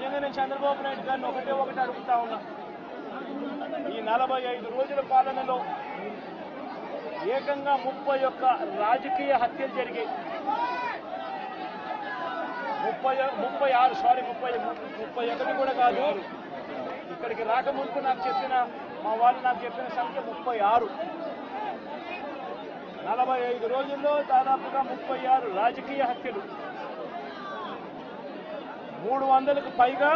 నిజంగా నేను చంద్రబాబు నాయుడు గారిని ఒకటి అడుగుతా ఉన్నా. ఈ 45 రోజుల పాలనలో ఏకంగా 31 రాజకీయ హత్యలు జరిగాయి. 31 కూడా కాదు. ఇక్కడికి రాకముందు మా వాళ్ళు నాకు చెప్పిన సంఖ్య 36. 45 రోజుల్లో దాదాపుగా 36 రాజకీయ హత్యలు, 300కు పైగా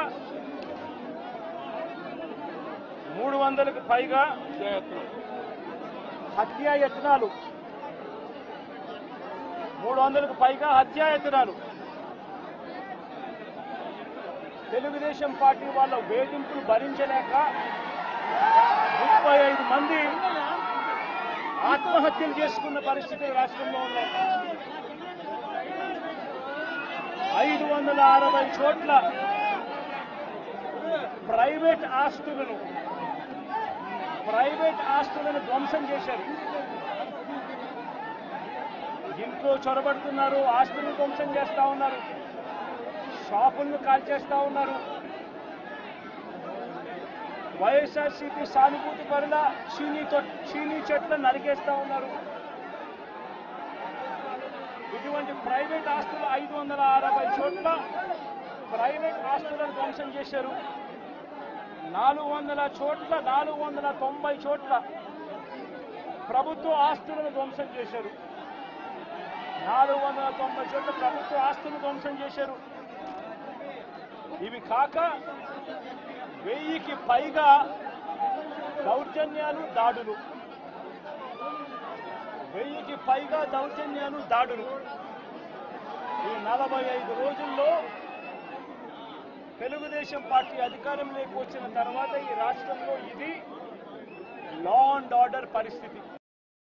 హత్యాయత్నాలు, 300కు పైగా హత్యాయత్నాలు. తెలుగుదేశం పార్టీ వాళ్ళ వేధింపులు భరించలేక 35 మంది ఆత్మహత్యలు చేసుకున్న పరిస్థితులు రాష్ట్రంలో ఉన్నాయి. 560 చోట్ల ప్రైవేట్ ఆస్తులను ధ్వంసం చేశారు. ఇంట్లో చొరబడుతున్నారు, ఆస్తులను ధ్వంసం చేస్తా ఉన్నారు, షాపులను కాల్చేస్తా ఉన్నారు. వైఎస్ఆర్సీపీ సానుభూతి పరుల చీనీ చెట్లను నరికేస్తా ఉన్నారు. ఇటువంటి ప్రైవేట్ ఆస్తులు 560 చోట్ల ప్రైవేట్ ఆస్తులను ధ్వంసం చేశారు. 490 చోట్ల ప్రభుత్వ ఆస్తులను ధ్వంసం చేశారు. 490 చోట్ల ప్రభుత్వ ఆస్తులను ధ్వంసం చేశారు. ఇవి కాక 1000కి పైగా దౌర్జన్యాలు, దాడులు. 1000కి పైగా దౌర్జన్యాలు, దాడులు. ఈ 45 రోజుల్లో తెలుగుదేశం పార్టీ అధికారంలోకి వచ్చిన తర్వాత ఈ రాష్ట్రంలో ఇది లా అండ్ ఆర్డర్ పరిస్థితి.